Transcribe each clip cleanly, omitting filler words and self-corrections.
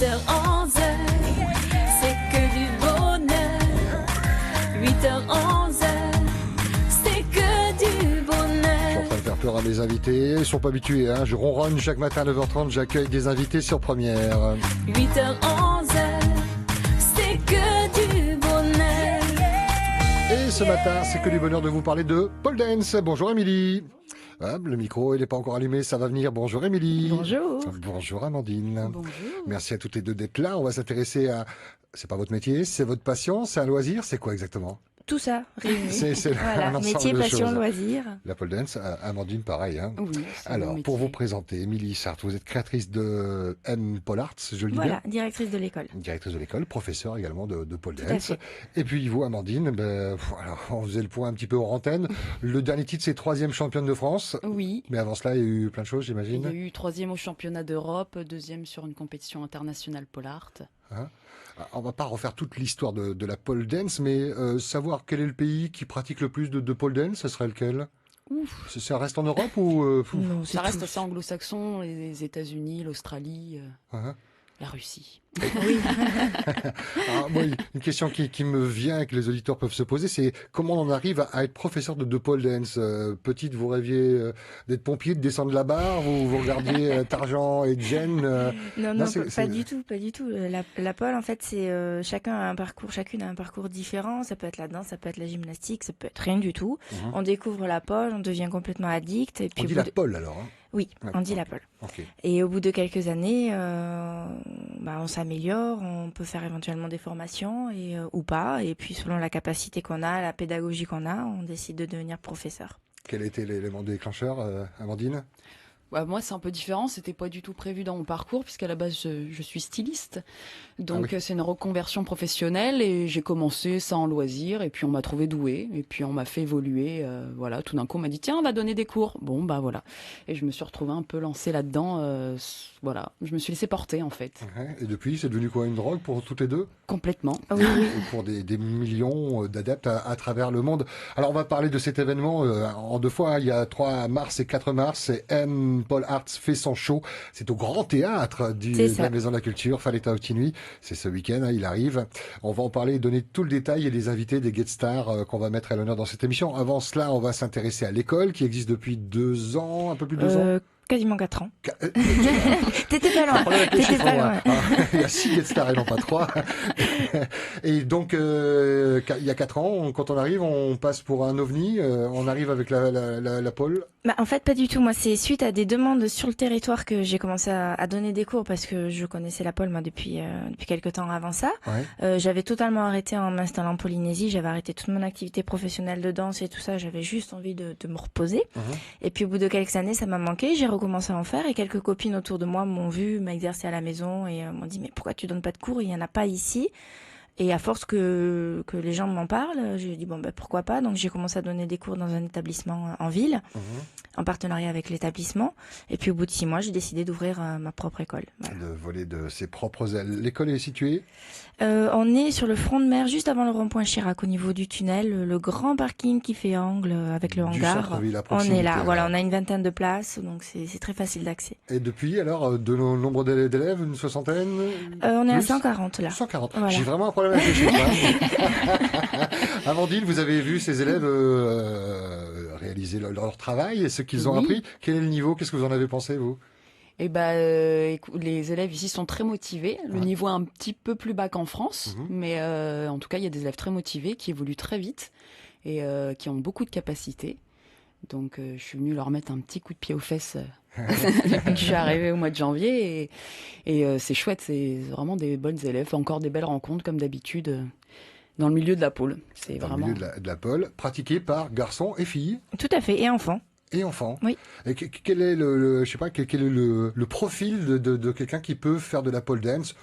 8h-11h, c'est que du bonheur. 8h-11h, c'est que du bonheur. Je suis en train de faire peur à mes invités. Ils sont pas habitués, hein. Je ronronne chaque matin à 9h30. J'accueille des invités sur Première. 8h-11h, c'est que du bonheur. Et ce matin, c'est que du bonheur de vous parler de pole dance. Bonjour Émilie. Ah, le micro, il n'est pas encore allumé, ça va venir. Bonjour Émilie. Bonjour. Bonjour Amandine. Bonjour. Merci à toutes les deux d'être là. On va s'intéresser à... C'est pas votre métier, c'est votre passion, c'est un loisir, c'est quoi exactement? Tout ça réuni. C'est Voilà, un ensemble métier, de passion, choses. loisir. La pole dance, Amandine, pareil. Hein. Oui. Alors, pour vous présenter, Émilie Sartre, vous êtes créatrice de M Pole Arts, je le dis Voilà, bien. directrice de l'école. Directrice de l'école, professeure également de pole Tout à dance. fait. Et puis vous, Amandine, alors, on faisait le point un petit peu hors antenne. Le dernier titre, c'est 3e championne de France. Oui, Mais avant cela, il y a eu plein de choses, il y j'imagine. a eu 3e au championnat d'Europe, 2e sur une compétition internationale pole art. Hein. On va pas refaire toute l'histoire de la pole dance, mais savoir quel est le pays qui pratique le plus de pole dance, ce serait lequel? Ouf. Ça reste en Europe ou Non, c'est Ça reste tout. assez anglo-saxon, les États-Unis, l'Australie, hein. la Russie. Oui. Alors, moi, une question qui me vient et que les auditeurs peuvent se poser, c'est comment on arrive à être professeur de pole dance. Petite, vous rêviez d'être pompier, de descendre la barre, vous regardiez Tarzan et Jen. Non, c'est- pas c'est- du tout, pas du tout. La pole, en fait, c'est chacune a un parcours différent. Ça peut être la danse, ça peut être la gymnastique, ça peut être rien du tout. Mhm. On découvre la pole, on devient complètement addict. Et puis On au dit bout la de- pole alors. Hein. Oui, Ouais, on dit la pole. Ok. Et au bout de quelques années, on s'améliore, on peut faire éventuellement des formations ou pas. Et puis selon la capacité qu'on a, la pédagogie qu'on a, on décide de devenir professeur. Quel était l'élément déclencheur, Amandine? Ouais, moi, c'est un peu différent. C'était pas du tout prévu dans mon parcours, puisqu'à la base, je suis styliste. Donc, oui. c'est une reconversion professionnelle et j'ai commencé ça en loisir. Et puis, on m'a trouvé douée. Et puis, on m'a fait évoluer. Voilà, tout d'un coup, on m'a dit, tiens, on va donner des cours. Bon, bah voilà. Et je me suis retrouvée un peu lancée là-dedans. Voilà, je me suis laissée porter, en fait. Ouais. Et depuis, c'est devenu quoi, une drogue pour toutes les deux? Complètement. Oui, oui. Et pour des millions d'adeptes à travers le monde. Alors on va parler de cet événement en deux fois. Il y a 3 mars et 4 mars. C'est M Pole Arts fait son show. C'est au Grand Théâtre C'est de ça. la Maison de la Culture, Fallait à Nuit. C'est ce week-end, hein, il arrive. On va en parler, donner tout le détail et des invités, des guest stars qu'on va mettre à l'honneur dans cette émission. Avant cela, on va s'intéresser à l'école qui existe depuis 2 ans, un peu plus de 2 ans. Quasiment 4 ans. Je T'étais pas loin. problème avec les T'étais chiffres, pas moi. loin. Ah, il y a 6 guest stars et non pas 3. Et donc, il y a 4 ans, quand on arrive, on passe pour un ovni, on arrive avec la pole. Bah, en fait, pas du tout. Moi, c'est suite à des demandes sur le territoire que j'ai commencé à donner des cours parce que je connaissais la pole, moi, depuis quelques temps avant ça. Ouais. J'avais totalement arrêté en m'installant en Polynésie. J'avais arrêté toute mon activité professionnelle de danse et tout ça. J'avais juste envie de me reposer. Mhm. Et puis, au bout de quelques années, ça m'a manqué. J'ai recommencé à en faire et quelques copines autour de moi m'ont vu m'exercer à la maison et m'ont dit, mais pourquoi tu donnes pas de cours? Il y en a pas ici. Et à force que les gens m'en parlent, j'ai dit bon ben pourquoi pas. Donc j'ai commencé à donner des cours dans un établissement en ville, Mhm. en partenariat avec l'établissement. Et puis au bout de 6 mois, j'ai décidé d'ouvrir ma propre école. Voilà. De voler de ses propres ailes. L'école est située On est sur le front de mer, juste avant le rond-point Chirac, au niveau du tunnel, le grand parking qui fait angle avec le du hangar. centre-ville à On proximité. est là, voilà, alors. on a une vingtaine de places, donc c'est très facile d'accès. Et depuis, alors, de nombre d'élèves, une soixantaine? On est à Plus 140 là. 140. Voilà. J'ai vraiment un problème avec les chiffres. Hein. Amandine, vous avez vu ces élèves réaliser leur travail et ce qu'ils ont Oui. appris. Quel est le niveau? Qu'est-ce que vous en avez pensé, vous? Et les élèves ici sont très motivés. Le Ouais. niveau est un petit peu plus bas qu'en France, Mhm. mais en tout cas, il y a des élèves très motivés qui évoluent très vite et qui ont beaucoup de capacités. Donc, je suis venue leur mettre un petit coup de pied aux fesses depuis que je suis arrivée au mois de janvier. Et c'est chouette, c'est vraiment des bonnes élèves. Encore des belles rencontres, comme d'habitude, dans le milieu de la pôle. C'est Dans vraiment... le milieu de la pole, pratiquée par garçons et filles Tout à fait, et enfants. et enfants. Oui. Et quel est je sais pas, quel est le profil de quelqu'un qui peut faire de la pole dance?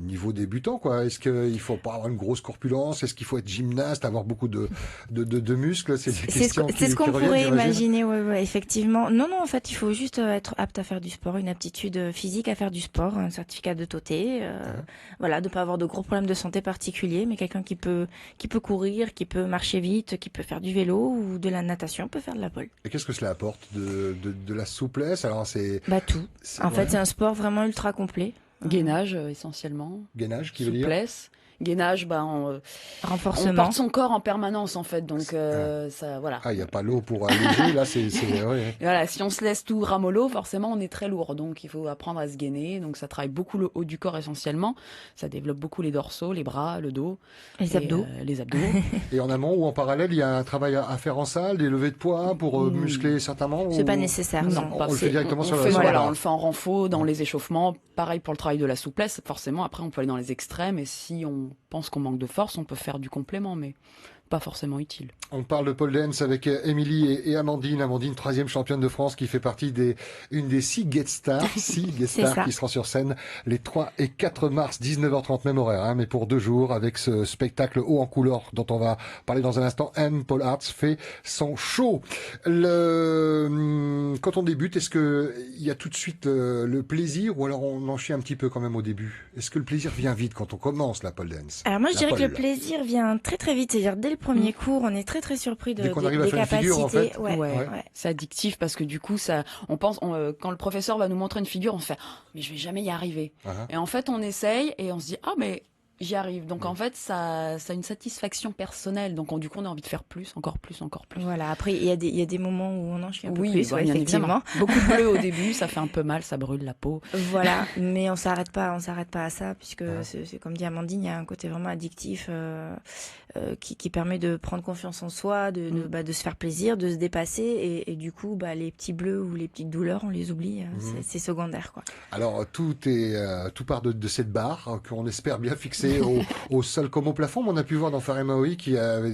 Niveau débutant, quoi. Est-ce qu'il faut pas avoir une grosse corpulence? Est-ce qu'il faut être gymnaste, avoir beaucoup de muscles? C'est des questions C'est ce qu'on qui reviennent, pourrait j'imagine. imaginer, ouais, effectivement. Non, en fait, il faut juste être apte à faire du sport, une aptitude physique à faire du sport, un certificat de TOTé, voilà, de pas avoir de gros problèmes de santé particuliers, mais quelqu'un qui peut courir, qui peut marcher vite, qui peut faire du vélo ou de la natation, peut faire de la pole. Et qu'est-ce que cela apporte de la souplesse? Alors Bah tout. En fait, c'est un sport vraiment ultra complet. Gainage essentiellement. Gainage, qui veut dire Souplesse. Gainage, on Renforcement. porte son corps en permanence en fait, donc ça, voilà. Ah, il n'y a pas l'eau pour alléger, là, c'est ouais. Et voilà, si on se laisse tout ramollo, forcément on est très lourd, donc il faut apprendre à se gainer. Donc ça travaille beaucoup le haut du corps essentiellement, ça développe beaucoup les dorsaux, les bras, le dos, Les abdos. les abdos. Et en amont ou en parallèle, il y a un travail à faire en salle, des levées de poids pour muscler certains membres C'est ou- pas nécessaire, Non, non. pas- On le fait c'est- directement on sur fait, la voilà, voilà. on le fait en renfort dans les échauffements. Pareil pour le travail de la souplesse. Forcément, après, on peut aller dans les extrêmes. Et si on pense qu'on manque de force, on peut faire du complément, mais pas forcément utile. On parle de pole dance avec Émilie et Amandine. Amandine, 3e championne de France, qui fait partie une des 6 guest stars, C'est ça. qui seront sur scène les 3 et 4 mars, 19h30 même horaire, hein, mais pour 2 jours avec ce spectacle haut en couleur dont on va parler dans un instant. Anne Paul Arts fait son show. Quand on débute, est-ce que il y a tout de suite le plaisir ou alors on en chie un petit peu quand même au début? Est-ce que le plaisir vient vite quand on commence la pole dance? Alors moi je La dirais que le pole. plaisir vient très très vite, c'est-à-dire dès le premier cours, on est très très surpris Dès qu'on arrive à des faire une capacités. figure, en fait. Ouais, Ouais. ouais. C'est addictif parce que du coup, quand le professeur va nous montrer une figure, on se fait oh, mais je vais jamais y arriver. Ah, ah. Et en fait, on essaye et on se dit ah mais j'y arrive. Donc en fait, ça a une satisfaction personnelle. Donc du coup, on a envie de faire plus, encore plus, encore plus. Voilà, après il y a des moments où on en chie un peu Oui, plus, bah, ouais, bien effectivement. évidemment. Beaucoup de bleu au début, ça fait un peu mal, ça brûle la peau. Voilà, mais on s'arrête pas à ça, puisque Ouais. c'est comme dit Amandine, il y a un côté vraiment addictif qui permet de prendre confiance en soi, de se faire plaisir, de se dépasser, et du coup, les petits bleus ou les petites douleurs, on les oublie, c'est secondaire, quoi. Alors tout part de cette barre qu'on espère bien fixée au sol comme au plafond. Mais on a pu voir dans Faire MAOI qu'il y avait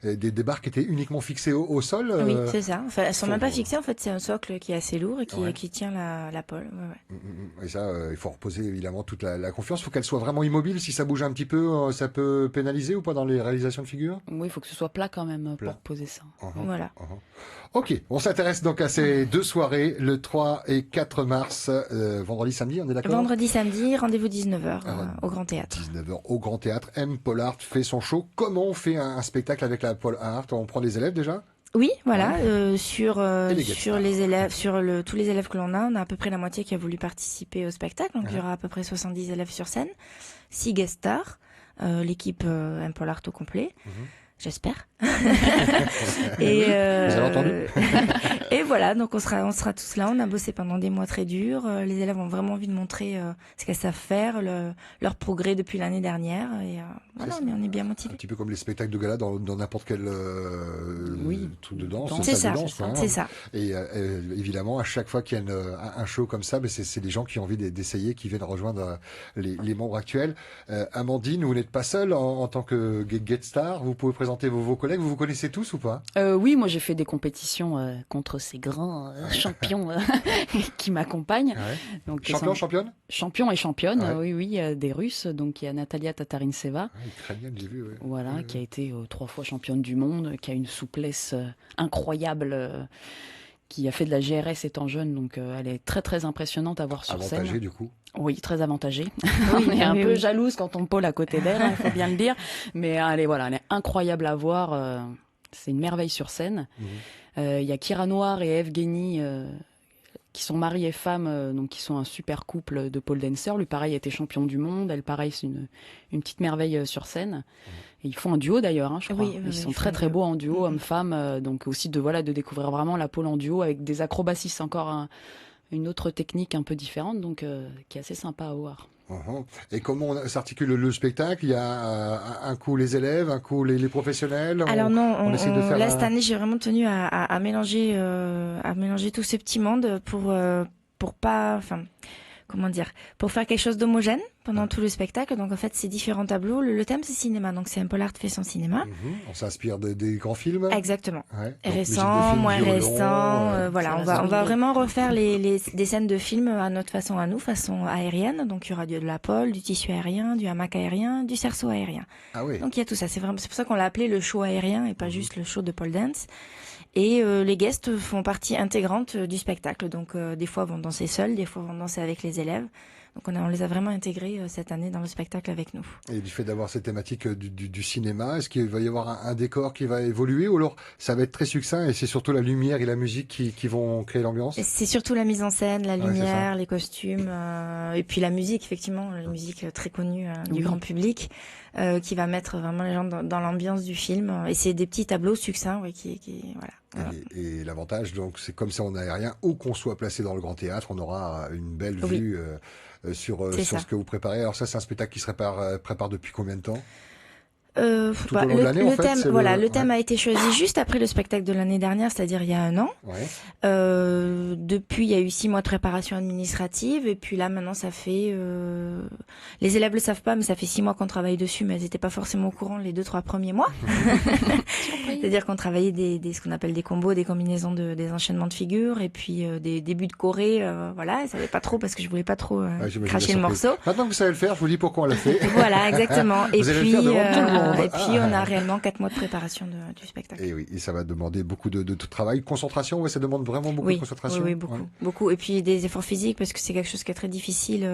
des barres qui étaient uniquement fixées au sol. Oui, c'est ça. Enfin, elles sont faut- même pas fixées. En fait, c'est un socle qui est assez lourd et Ouais. qui tient la pole. Ouais, ouais. Et ça, il faut reposer évidemment toute la confiance. Il faut qu'elle soit vraiment immobile. Si ça bouge un petit peu, ça peut pénaliser ou pas dans les réalisations de figures. Oui, il faut que ce soit plat quand même Plat. pour poser ça. Voilà. Ok, on s'intéresse donc à ces 2 soirées, le 3 et 4 mars, vendredi, samedi, on est d'accord? Vendredi, samedi, rendez-vous 19h Ah, au Grand Théâtre. 19h au Grand Théâtre. M. Paul Art fait son show. Comment on fait un spectacle avec la Paul Art? On prend des élèves déjà? Oui, voilà. Sur Et les guest stars. les élèves, tous les élèves que l'on a, on a à peu près la moitié qui a voulu participer au spectacle. Donc il y aura à peu près 70 élèves sur scène, 6 guest stars, l'équipe M. Paul Art au complet. J'espère. Et Vous avez entendu et voilà, donc on sera tous là. On a bossé pendant des mois très durs. Les élèves ont vraiment envie de montrer ce qu'elles savent faire, leur progrès depuis l'année dernière. Et voilà, ça. on est bien Un motivés. petit peu comme les spectacles de gala dans n'importe quel Oui. truc de danse. Danse. C'est salle ça, de danse, quoi, hein. c'est ça. Et évidemment, à chaque fois qu'il y a un show comme ça, c'est des gens qui ont envie d'essayer, qui viennent rejoindre les membres actuels. Amandine, vous n'êtes pas seule en tant que guest star. Vous pouvez présenter vos collègues. Vous connaissez tous ou pas? Oui, moi j'ai fait des compétitions contre ces grands champions qui m'accompagnent. Ouais. Donc, Champion, championne? champion et championne, Ouais. oui, des Russes. Donc il y a Natalia Tatarintseva, Ah, ukrainienne, j'ai vu. Ouais. voilà, Ouais, qui a été 3 fois championne du monde, qui a une souplesse incroyable, qui a fait de la GRS étant jeune. Donc elle est très très impressionnante à voir sur Avantagée scène. du coup. Oui, très avantagée. On est un oui, peu oui. jalouse quand on pôle à côté d'elle, il faut bien le dire. Mais elle est incroyable à voir. C'est une merveille sur scène. Il y a Kira Noir et Evgeny qui sont mari et femme, donc qui sont un super couple de pole dancer. Lui, pareil, était champion du monde. Elle, pareil, c'est une petite merveille sur scène. Et ils font un duo d'ailleurs, hein, je crois. Oui, oui, Ils oui, sont ils très font très un beaux duo. en duo, hommes-femmes. Donc aussi de découvrir vraiment la pole en duo avec des acrobaties. C'est encore une autre technique un peu différente, donc qui est assez sympa à voir. Et comment s'articule le spectacle? Il y a un coup les élèves, un coup les professionnels. Alors non, on essaie de faire là cette année j'ai vraiment tenu à mélanger tout ce petit monde pour pas, enfin comment dire, pour faire quelque chose d'homogène pendant tout le spectacle. Donc en fait c'est différents tableaux. Le thème c'est cinéma, donc c'est un Paul Art fait son cinéma. On s'inspire des grands films. Exactement. Ouais. Donc, musique de Récent, film, moins violon, récent, voilà, ça on va va se vraiment refaire des scènes de films à notre façon à nous, façon aérienne. Donc il y aura de la pole, du tissu aérien, du hamac aérien, du cerceau aérien. Ah oui. Donc il y a tout ça. C'est pour ça qu'on l'a appelé le show aérien et pas juste le show de pole dance. Et les guests font partie intégrante du spectacle. Donc des fois vont danser seuls, des fois vont danser avec les élèves. Donc on les a vraiment intégrés cette année dans le spectacle avec nous. Et du fait d'avoir cette thématique du cinéma, est-ce qu'il va y avoir un décor qui va évoluer ou alors ça va être très succinct et c'est surtout la lumière et la musique qui vont créer l'ambiance? C'est surtout la mise en scène, la Ouais, c'est lumière, les costumes, et puis la musique, effectivement, la musique très connue du grand public, qui va mettre vraiment les gens dans l'ambiance du film. Et c'est des petits tableaux succincts, voilà. Et l'avantage, donc, c'est comme c'est en aérien, où qu'on soit placé dans le Grand Théâtre, on aura une belle Oui. vue sur ça. ce que vous préparez. Alors ça, c'est un spectacle qui se prépare depuis combien de temps? Tout au Bah, long de l'année, en fait, thème, c'est voilà, le- le thème a été choisi juste après le spectacle de l'année dernière, c'est-à-dire il y a 1 an. Ouais. Depuis, il y a eu 6 mois de préparation administrative, et puis là, maintenant, ça fait... Les élèves le savent pas, mais ça fait 6 mois qu'on travaille dessus, mais elles n'étaient pas forcément au courant les 2-3 premiers mois. C'est-à-dire qu'on travaillait ce qu'on appelle des combos, des combinaisons des enchaînements de figures, et puis des débuts de choré, voilà, elles savaient pas trop parce que je voulais pas trop Ouais, j'imagine cracher la le surprise. morceau. Maintenant que vous savez le faire, je vous dis pourquoi on l'a fait. Voilà, exactement. Et Vous allez le puis, faire devant tout le monde. on a réellement 4 mois de préparation du spectacle. Et oui, et ça va demander beaucoup de travail. Concentration, ouais, ça demande vraiment beaucoup de Oui, concentration. oui, beaucoup, Ouais. beaucoup. Et puis des efforts physiques parce que c'est quelque chose qui est très difficile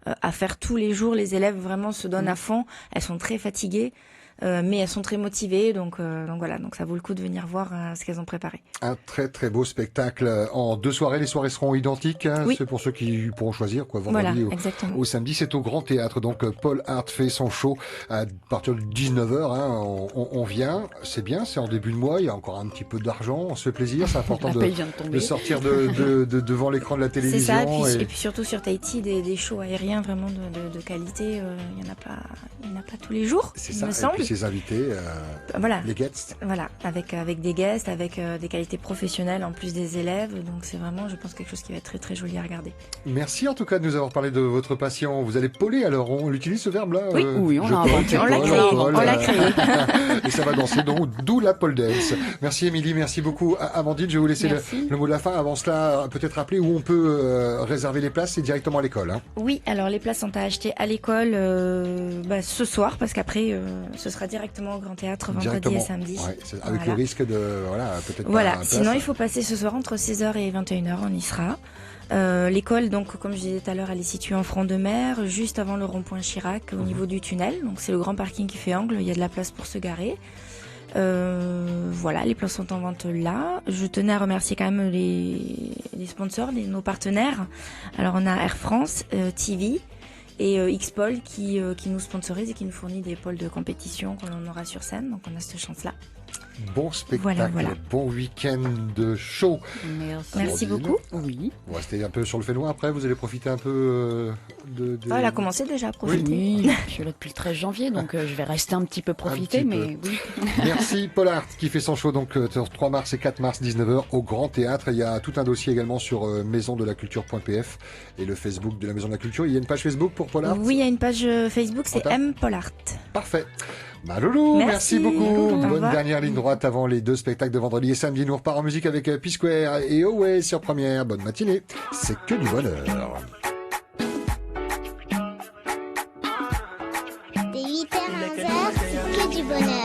à faire tous les jours. Les élèves vraiment se donnent à fond. Elles sont très fatiguées, mais elles sont très motivées. Donc voilà, donc ça vaut le coup de venir voir ce qu'elles ont préparé. Un très très beau spectacle en 2 soirées. Les soirées seront identiques. Hein. Oui. C'est pour ceux qui pourront choisir, quoi. Voilà, Vendredi exactement. au samedi, c'est au Grand Théâtre. Donc Paul Hart fait son show à partir de 19h. Hein. On vient, c'est bien, c'est en début de mois. Il y a encore un petit peu d'argent. On se fait plaisir. C'est important La de paye vient de tomber. sortir devant l'écran de la C'est télévision. ça. Et puis surtout sur Tahiti, des shows aériens vraiment de qualité. Il y en a pas tous les jours, C'est il ça. me Et semble. puis ses invités, Voilà. les guests. Voilà, avec des guests, avec des qualités professionnelles en plus des élèves. Donc c'est vraiment, je pense, quelque chose qui va être très très joli à regarder. Merci en tout cas de nous avoir parlé de votre passion. Vous allez poler alors, on utilise ce verbe-là? Oui, oui, on je l'a pole, inventé. tu On l'a poles, créé, pole, on l'a créé. Et ça va danser, donc d'où la pole dance. Merci Émilie, merci beaucoup. Amandine, je vais vous laisser Merci. le mot de la fin. Avant cela, peut-être rappeler où on peut réserver les places, c'est directement à l'école. Hein. Oui, alors les places sont à acheter à l'école ce soir, parce qu'après ce sera directement au Grand Théâtre vendredi Directement. et samedi. Ouais, avec Voilà. le risque de, peut-être pas Voilà, la place. sinon il faut passer ce soir entre 16h et 21h, on y sera. L'école, donc, comme je disais tout à l'heure, elle est située en front de mer, juste avant le rond-point Chirac, au niveau du tunnel. Donc c'est le grand parking qui fait angle, il y a de la place pour se garer. Voilà, les places sont en vente là. Je tenais à remercier quand même les sponsors, nos partenaires. Alors on a Air France, TV et X-Pol qui nous sponsorise et qui nous fournit des pôles de compétition qu'on aura sur scène. Donc on a cette chance-là. Bon spectacle, Voilà. bon week-end de show. Merci. Merci Amandine. beaucoup. Oui. Vous restez un peu sur le Fénois après, vous allez profiter un peu de... Elle a commencé déjà à profiter. Oui, je suis là depuis le 13 janvier, donc je vais rester un petit peu profiter, petit mais oui. Merci Paul Hart qui fait son show donc 3 mars et 4 mars 19h au Grand Théâtre. Il y a tout un dossier également sur maisondelaculture.pf et le Facebook de la Maison de la Culture. Il y a une page Facebook pour Paul Hart? Oui, il y a une page Facebook, c'est Attends. M. Pollard. Parfait. Maloulou, merci Merci. beaucoup. Au Bonne revoir. dernière ligne droite avant les 2 spectacles de vendredi et samedi. Nous repart en musique avec P-Square et Away sur Première. Bonne matinée. C'est que du bonheur. De 8h à 11h, c'est que du bonheur.